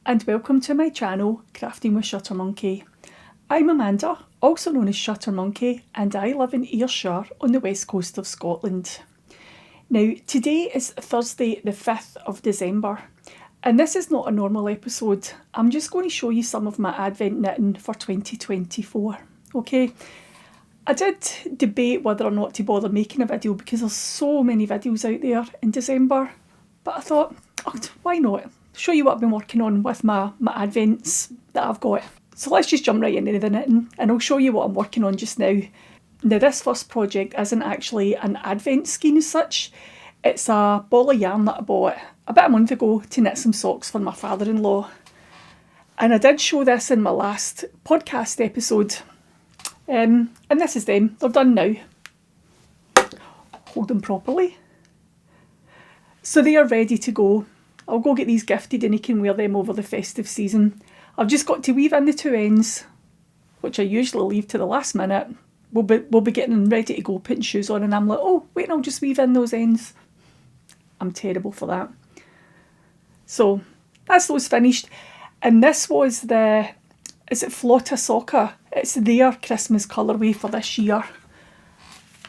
and welcome to my channel, Crafting with Shuttermonkey. I'm Amanda, also known as Shuttermonkey, and I live in Ayrshire on the west coast of Scotland. Now, today is Thursday the 5th of December, and this is not a normal episode. I'm just going to show you some of my Advent knitting for 2024, okay? I did debate whether or not to bother making a video because there's so many videos out there in December, but I thought, why not? Show you what I've been working on with my Advents that I've got. So let's just jump right into the knitting and I'll show you what I'm working on just now. Now this first project isn't actually an Advent skein as such. It's a ball of yarn that I bought about a month ago to knit some socks for my father-in-law. And I did show this in my last podcast episode. And this is them. They're done now. Hold them properly. So they are ready to go. I'll go get these gifted and he can wear them over the festive season. I've just got to weave in the two ends, which I usually leave to the last minute. We'll be getting ready to go, putting shoes on, and I'm like, oh, wait, I'll just weave in those ends. I'm terrible for that. So that's those finished. And this was is it Flotta Soccer? It's their Christmas colourway for this year.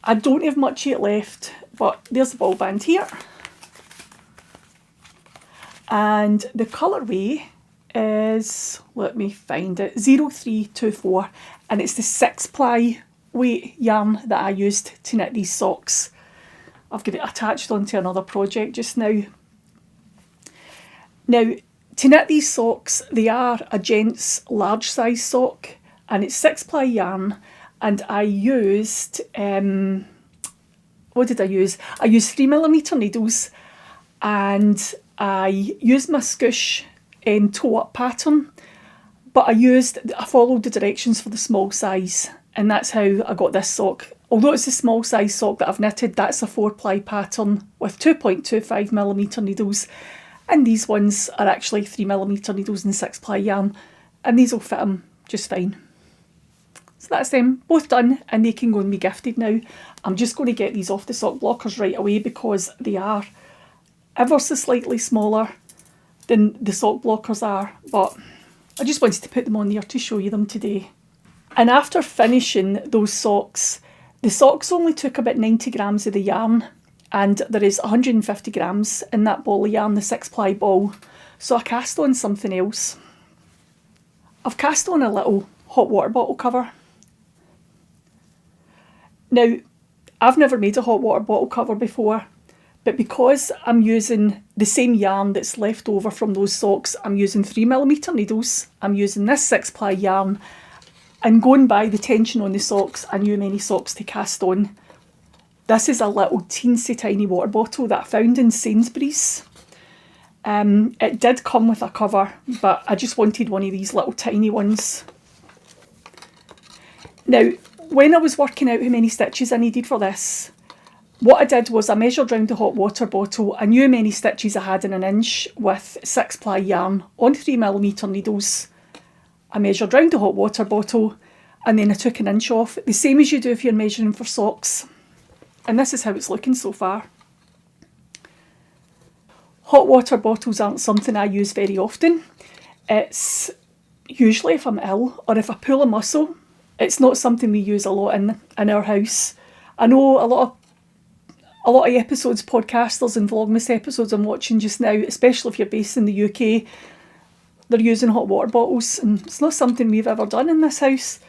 I don't have much yet left, but there's the ball band here. And the colourway is, let me find it, 0324, and it's the 6-ply weight yarn that I used to knit these socks. I've got it attached onto another project just now. Now, to knit these socks, they are a gent's large size sock, and it's 6-ply yarn, and I used, what did I use? I used 3mm needles, and I used my Scoosh toe-up pattern, but I followed the directions for the small size, and that's how I got this sock. Although it's a small size sock that I've knitted, that's a 4-ply pattern with 2.25mm needles, and these ones are actually 3mm needles and 6-ply yarn, and these will fit them just fine. So that's them, both done, and they can go and be gifted now. I'm just going to get these off the sock blockers right away because they are ever so slightly smaller than the sock blockers are, but I just wanted to put them on there to show you them today. And after finishing those socks, the socks only took about 90 grams of the yarn, and there is 150 grams in that ball of yarn, the 6-ply ball, so I cast on something else. I've cast on a little hot water bottle cover. Now, I've never made a hot water bottle cover before, but because I'm using the same yarn that's left over from those socks, I'm using 3mm needles, I'm using this 6-ply yarn, and going by the tension on the socks, I knew many socks to cast on. This is a little teensy tiny water bottle that I found in Sainsbury's. It did come with a cover, but I just wanted one of these little tiny ones. Now, when I was working out how many stitches I needed for this, what I did was I measured round the hot water bottle. I knew how many stitches I had in an inch with 6-ply yarn on 3mm needles. I measured round the hot water bottle and then I took an inch off, the same as you do if you're measuring for socks. And this is how it's looking so far. Hot water bottles aren't something I use very often. It's usually if I'm ill or if I pull a muscle. It's not something we use a lot in our house. I know a lot of episodes, podcasters and Vlogmas episodes I'm watching just now, especially if you're based in the UK, they're using hot water bottles, and it's not something we've ever done in this house.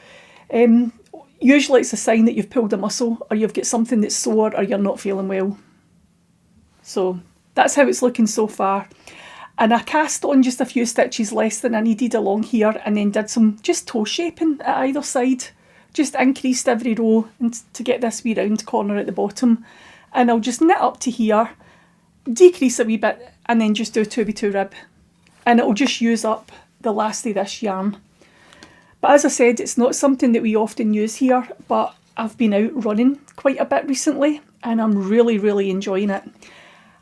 Usually it's a sign that you've pulled a muscle or you've got something that's sore or you're not feeling well. So that's how it's looking so far. And I cast on just a few stitches less than I needed along here and then did some just toe shaping at either side. Just increased every row and to get this wee round corner at the bottom. And I'll just knit up to here, decrease a wee bit, and then just do a 2x2 rib. And it'll just use up the last of this yarn. But as I said, it's not something that we often use here, but I've been out running quite a bit recently and I'm really, really enjoying it.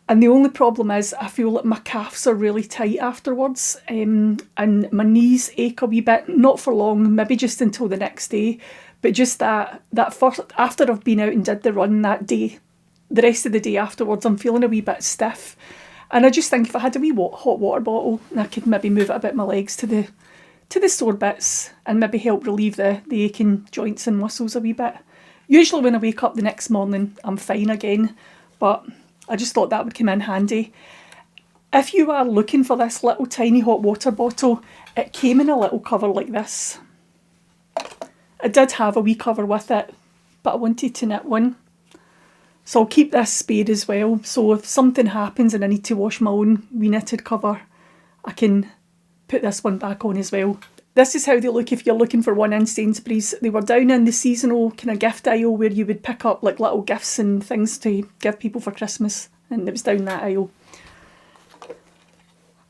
And the only problem is I feel like my calves are really tight afterwards, and my knees ache a wee bit, not for long, maybe just until the next day, but just that first, after I've been out and did the run that day, the rest of the day afterwards I'm feeling a wee bit stiff, And I just think if I had a wee hot water bottle, and I could maybe move it a bit my legs to the sore bits and maybe help relieve the aching joints and muscles a wee bit. Usually when I wake up the next morning, I'm fine again, but I just thought that would come in handy. If you are looking for this little tiny hot water bottle, it came in a little cover like this. It did have a wee cover with it, but I wanted to knit one. So I'll keep this spare as well, so if something happens and I need to wash my own wee knitted cover, I can put this one back on as well. This is how they look if you're looking for one in Sainsbury's. They were down in the seasonal kind of gift aisle where you would pick up like little gifts and things to give people for Christmas, and it was down that aisle.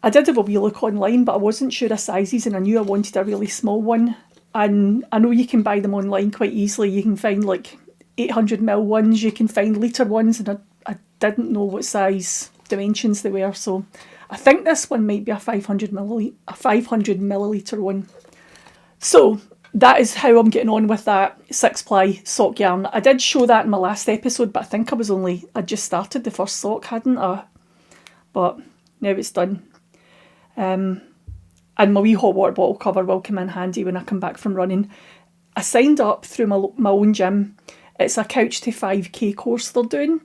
I did have a wee look online, but I wasn't sure of sizes and I knew I wanted a really small one. And I know you can buy them online quite easily. You can find like 800ml ones, you can find litre ones, and I didn't know what size dimensions they were, so I think this one might be a 500 millilitre one. So that is how I'm getting on with that 6-ply sock yarn. I did show that in my last episode, but I think I'd just started the first sock, hadn't I? But now it's done. And my wee hot water bottle cover will come in handy when I come back from running. I signed up through my own gym. It's a Couch to 5k course they're doing,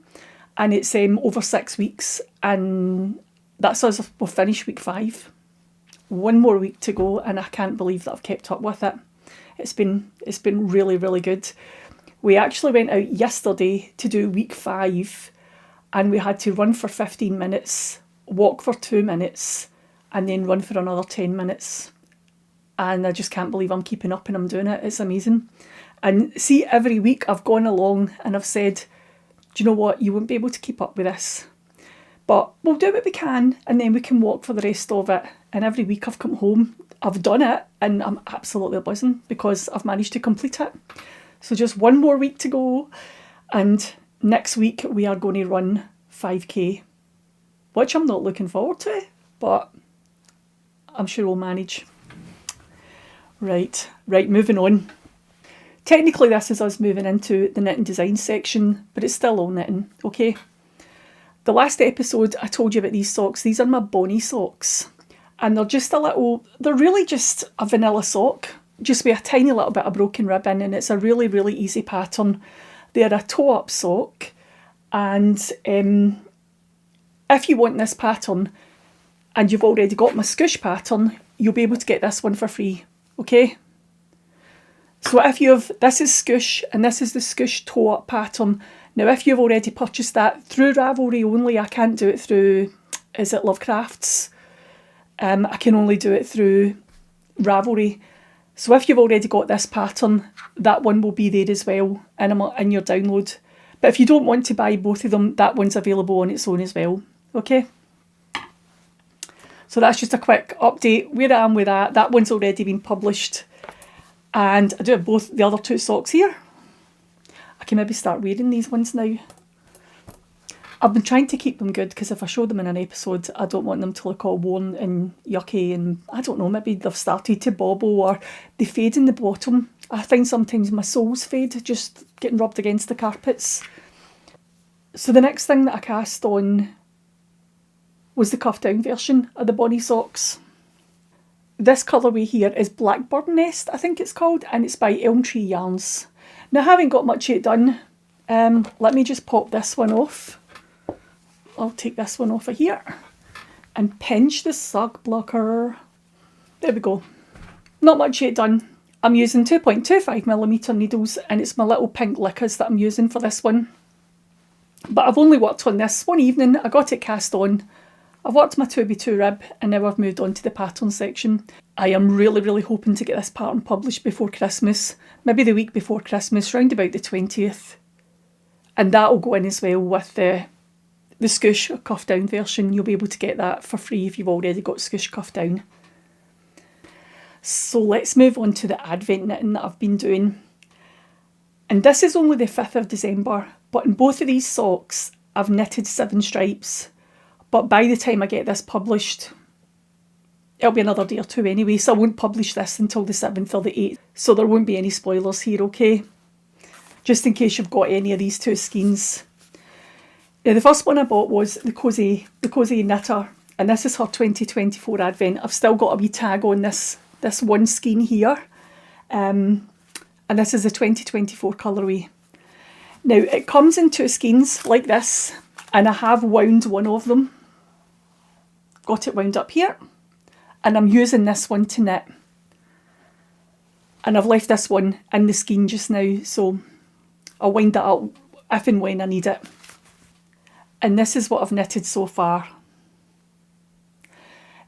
and it's over 6 weeks, and that's us. We'll finish week 5. 1 more week to go, and I can't believe that I've kept up with it. It's been really, really good. We actually went out yesterday to do week 5, and we had to run for 15 minutes, walk for 2 minutes, and then run for another 10 minutes. And I just can't believe I'm keeping up and I'm doing it. It's amazing. And see, every week I've gone along and I've said, do you know what, you won't be able to keep up with this, but we'll do what we can, and then we can walk for the rest of it. And every week I've come home, I've done it, and I'm absolutely buzzing because I've managed to complete it. So just 1 more week to go, and next week we are going to run 5k, which I'm not looking forward to, but I'm sure we'll manage. Right, moving on. Technically this is us moving into the knitting design section, but it's still all knitting, okay? The last episode I told you about these socks. These are my Bonnie socks, and they're really just a vanilla sock, just with a tiny little bit of broken ribbon, and it's a really, really easy pattern. They're a toe-up sock, and if you want this pattern and you've already got my Scoosh pattern, you'll be able to get this one for free, okay? So this is Scoosh, and this is the Scoosh toe-up pattern. Now, if you've already purchased that through Ravelry only, I can't do it through, is it Lovecrafts? I can only do it through Ravelry. So if you've already got this pattern, that one will be there as well in your download. But if you don't want to buy both of them, that one's available on its own as well, okay? So that's just a quick update where I am with that. That one's already been published. And I do have both the other 2 socks here. I can maybe start wearing these ones now. I've been trying to keep them good because if I show them in an episode, I don't want them to look all worn and yucky, and I don't know, maybe they've started to bobble or they fade in the bottom. I find sometimes my soles fade just getting rubbed against the carpets. So the next thing that I cast on was the cuff down version of the Bonnie socks. This colourway here is Blackbird Nest, I think it's called, and it's by Elm Tree Yarns. Now, I haven't got much yet done. Let me just pop this one off. I'll take this one off of here and pinch the sug blocker. There we go. Not much yet done. I'm using 2.25mm needles, and it's my little pink lickers that I'm using for this one. But I've only worked on this one evening. I got it cast on. I've worked my 2x2 rib, and now I've moved on to the pattern section. I am really, really hoping to get this pattern published before Christmas. Maybe the week before Christmas, round about the 20th. And that'll go in as well with the Scoosh cuff down version. You'll be able to get that for free if you've already got Scoosh cuff down. So let's move on to the Advent knitting that I've been doing. And this is only the 5th of December, but in both of these socks, I've knitted 7 stripes. But by the time I get this published, it'll be another day or 2 anyway, so I won't publish this until the 7th or the 8th. So there won't be any spoilers here, okay? Just in case you've got any of these 2 skeins. Now the first one I bought was the Cozy Knitter, and this is her 2024 advent. I've still got a wee tag on this one skein here, and this is the 2024 colourway. Now it comes in 2 skeins like this, and I have wound one of them. Got it wound up here, and I'm using this one to knit. And I've left this one in the skein just now, so I'll wind that up if and when I need it. And this is what I've knitted so far.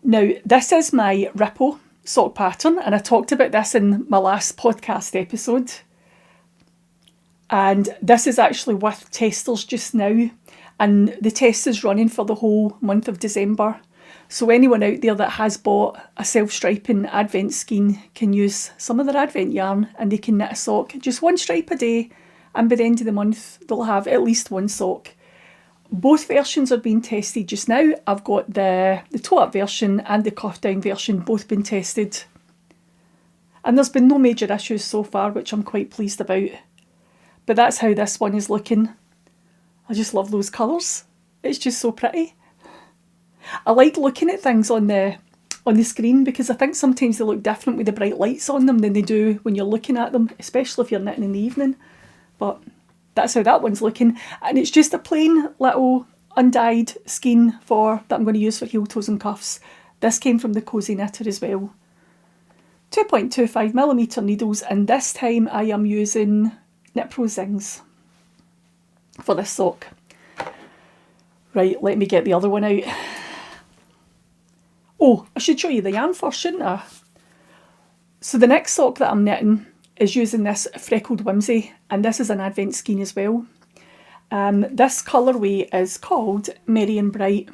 Now, this is my Ripple sock pattern, and I talked about this in my last podcast episode. And this is actually with testers just now, and the test is running for the whole month of December. So anyone out there that has bought a self-striping advent skein can use some of their advent yarn, and they can knit a sock, just 1 stripe a day, and by the end of the month they'll have at least 1 sock. Both versions are being tested just now. I've got the toe-up version and the cuff-down version both been tested. And there's been no major issues so far, which I'm quite pleased about. But that's how this one is looking. I just love those colours. It's just so pretty. I like looking at things on the screen because I think sometimes they look different with the bright lights on them than they do when you're looking at them, especially if you're knitting in the evening. But that's how that one's looking, and it's just a plain little undyed skein that I'm going to use for heel, toes and cuffs. This came from the Cozy Knitter as well. 2.25mm needles, and this time I am using Knit Pro Zings for this sock. Right, let me get the other one out. Oh, I should show you the yarn first, shouldn't I? So the next sock that I'm knitting is using this Freckled Whimsy, and this is an advent skein as well. This colourway is called Merry and Bright,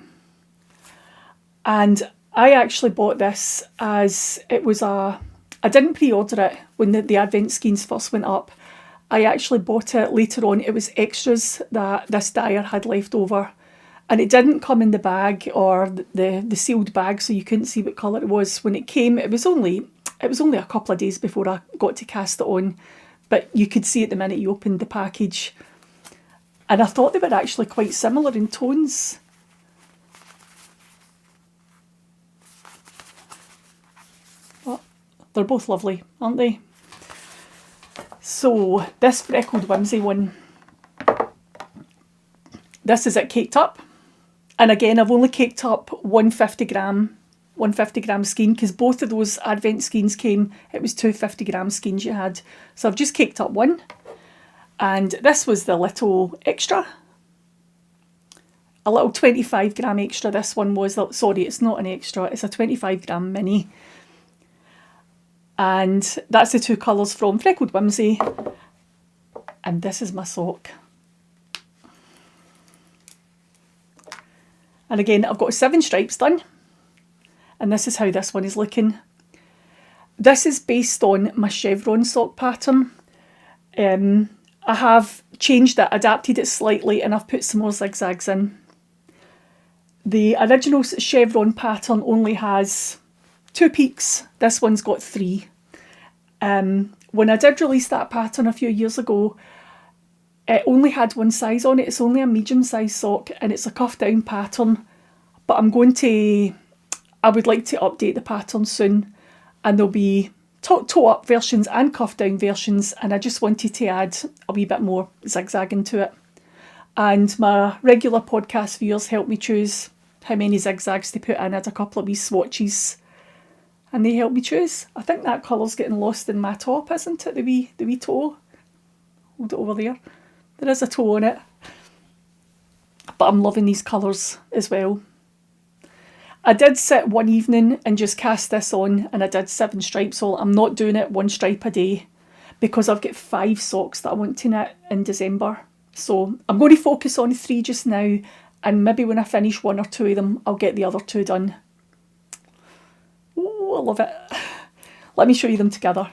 and I actually bought this as it was I didn't pre-order it when the advent skeins first went up. I actually bought it later on. It was extras that this dyer had left over, and it didn't come in the bag or the sealed bag, so you couldn't see what colour it was. When it came, it was only a couple of days before I got to cast it on, but you could see it the minute you opened the package. And I thought they were actually quite similar in tones. But they're both lovely, aren't they? So this Freckled Whimsy one, this is it caked up. And again, I've only caked up 150 gram skein, because both of those advent skeins came, it was 250 gram skeins you had. So I've just caked up one. And this was the little extra. A little 25 gram extra this one was. Sorry, it's not an extra, it's a 25 gram mini. And that's the 2 colours from Freckled Whimsy. And this is my sock. And again, I've got 7 stripes done. And this is how this one is looking. This is based on my chevron sock pattern. I have changed it, adapted it slightly, and I've put some more zigzags in. The original chevron pattern only has 2 peaks. This one's got 3. When I did release that pattern a few years ago, it only had 1 size on it. It's only a medium size sock, and it's a cuff down pattern. But I would like to update the pattern soon, and there'll be toe up versions and cuff down versions, and I just wanted to add a wee bit more zigzagging to it. And my regular podcast viewers helped me choose how many zigzags to put in. I had a couple of wee swatches and they helped me choose. I think that colour's getting lost in my top, isn't it? The wee toe. Hold it over there. There is a toe on it. But I'm loving these colours as well. I did sit one evening and just cast this on, and I did 7 stripes all. I'm not doing it 1 stripe a day because I've got 5 socks that I want to knit in December. So I'm going to focus on 3 just now, and maybe when I finish 1 or 2 of them, I'll get the other 2 done. Oh, I love it. Let me show you them together.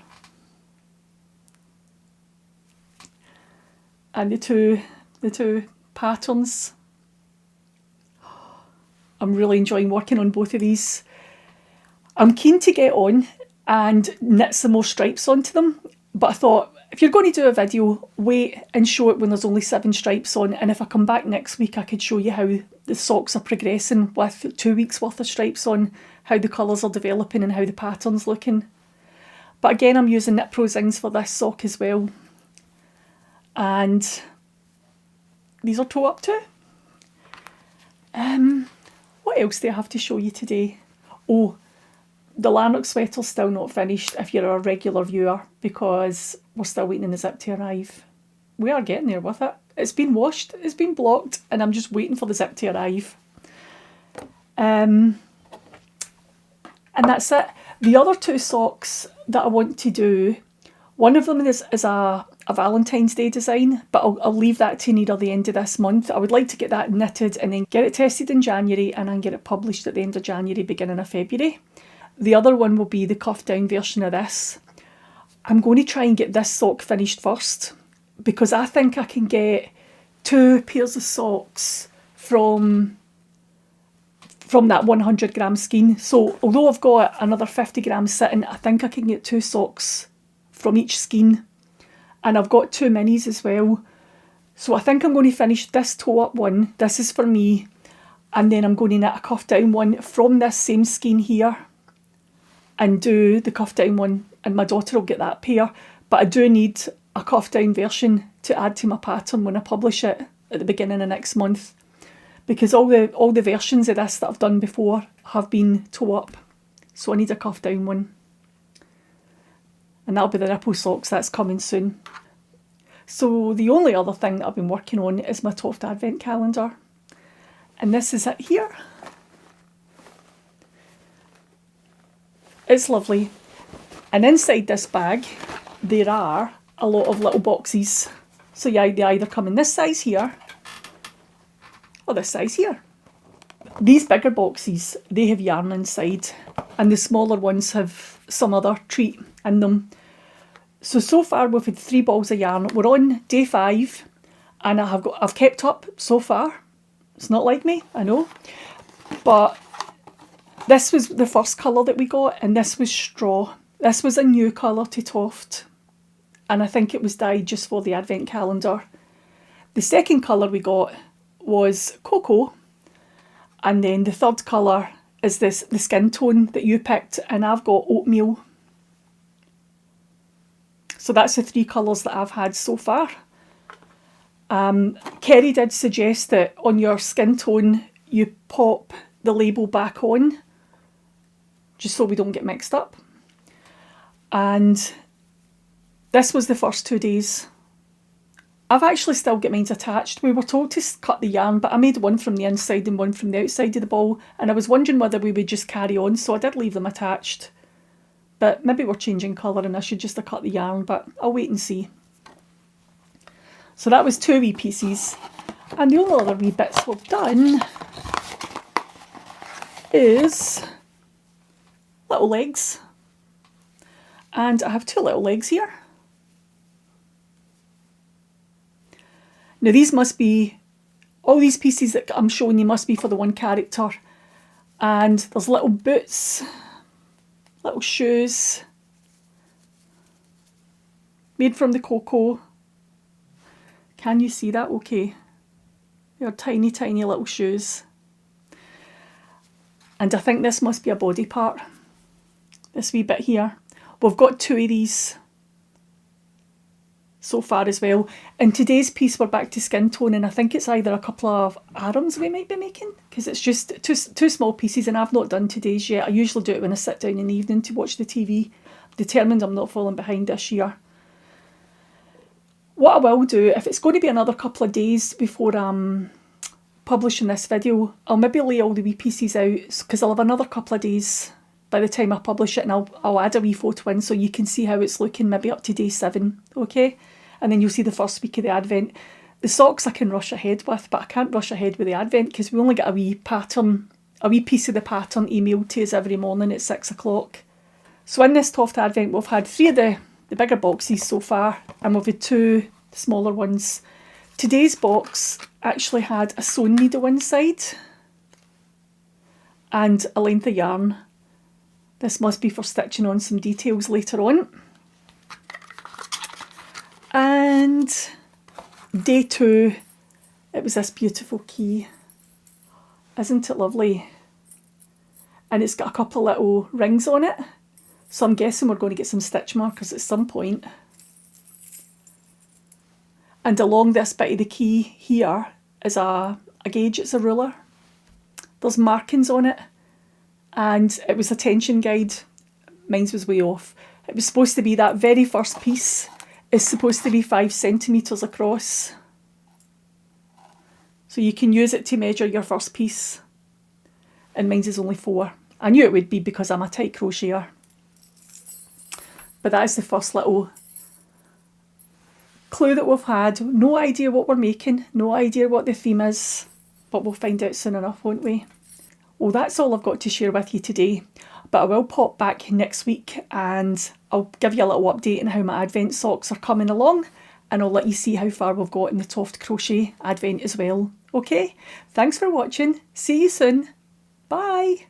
And the two patterns. I'm really enjoying working on both of these. I'm keen to get on and knit some more stripes onto them, but I thought If you're going to do a video, wait and show it when there's only 7 stripes on, and if I come back next week I could show you how the socks are progressing with 2 weeks worth of stripes on, how the colours are developing and how the pattern's looking. But again, I'm using Knit Pro Zings for this sock as well. And these are toe up too. What else do I have to show you today? Oh, the Lanark sweater's still not finished if you're a regular viewer, because we're still waiting on the zip to arrive. We are getting there with it. It's been washed, it's been blocked, and I'm just waiting for the zip to arrive. And that's it. The other 2 socks that I want to do, one of them is a Valentine's Day design, but I'll leave that to near the end of this month. I would like to get that knitted and then get it tested in January and then get it published at the end of January, beginning of February. The other one will be the cuff down version of this. I'm going to try and get this sock finished first, because I think I can get 2 pairs of socks from that 100 gram skein. So although I've got another 50 grams sitting, I think I can get 2 socks from each skein. And I've got 2 minis as well. So I think I'm going to finish this toe up one. This is for me. And then I'm going to knit a cuff down one from this same skein here and do the cuff down one, and my daughter will get that pair. But I do need a cuff down version to add to my pattern when I publish it at the beginning of next month, because all the versions of this that I've done before have been toe up, so I need a cuff down one. And that'll be the ripple socks. That's coming soon. So the only other thing that I've been working on is my Toft advent calendar, and this is it here. It's lovely. And inside this bag there are a lot of little boxes. So yeah, they either come in this size here or this size here. These bigger boxes, they have yarn inside, and the smaller ones have some other treat in them. So far we've had 3 balls of yarn. We're on day 5 and I've kept up so far. It's not like me, I know. But this was the first colour that we got, and this was straw. This was a new colour to Toft, and I think it was dyed just for the advent calendar. The second colour we got was cocoa, and then the third colour is the skin tone that you picked, and I've got oatmeal. So that's the 3 colours that I've had so far. Kerry did suggest that on your skin tone you pop the label back on, just so we don't get mixed up. And this was the first 2 days. I've actually still got mine attached. We were told to cut the yarn, but I made one from the inside and one from the outside of the ball, and I was wondering whether we would just carry on, so I did leave them attached. But maybe we're changing colour and I should just have cut the yarn, but I'll wait and see. So that was 2 wee pieces. And the only other wee bits we've done is little legs. And I have 2 little legs here. Now these must be, all these pieces that I'm showing you must be for the one character. And there's little boots, little shoes, made from the cocoa. Can you see that? Okay. They're tiny, tiny little shoes. And I think this must be a body part. This wee bit here. We've got 2 of these so far as well. In today's piece we're back to skin tone, and I think it's either a couple of arms we might be making, because it's just two small pieces, and I've not done today's yet. I usually do it when I sit down in the evening to watch the TV. Determined I'm not falling behind this year. What I will do, if it's going to be another couple of days before I'm publishing this video, I'll maybe lay all the wee pieces out, because I'll have another couple of days by the time I publish it, and I'll add a wee photo in so you can see how it's looking, maybe up to day 7, okay? And then you'll see the first week of the advent. The socks I can rush ahead with, but I can't rush ahead with the advent because we only get a wee pattern, a wee piece of the pattern emailed to us every morning at 6 o'clock. So in this Toft advent we've had 3 of the bigger boxes so far, and we've had 2 smaller ones. Today's box actually had a sewing needle inside and a length of yarn. This must be for stitching on some details later on. And day 2, it was this beautiful key. Isn't it lovely? And it's got a couple of little rings on it. So I'm guessing we're going to get some stitch markers at some point. And along this bit of the key here is a gauge, it's a ruler. There's markings on it. And it was a tension guide. Mine was way off. It was supposed to be that very first piece is supposed to be 5 centimetres across. So you can use it to measure your first piece. And mine is only 4. I knew it would be because I'm a tight crocheter. But that is the first little clue that we've had. No idea what we're making, no idea what the theme is, but we'll find out soon enough, won't we? Well, that's all I've got to share with you today, but I will pop back next week and I'll give you a little update on how my advent socks are coming along, and I'll let you see how far we've got in the Toft crochet advent as well. Okay, thanks for watching, see you soon, bye!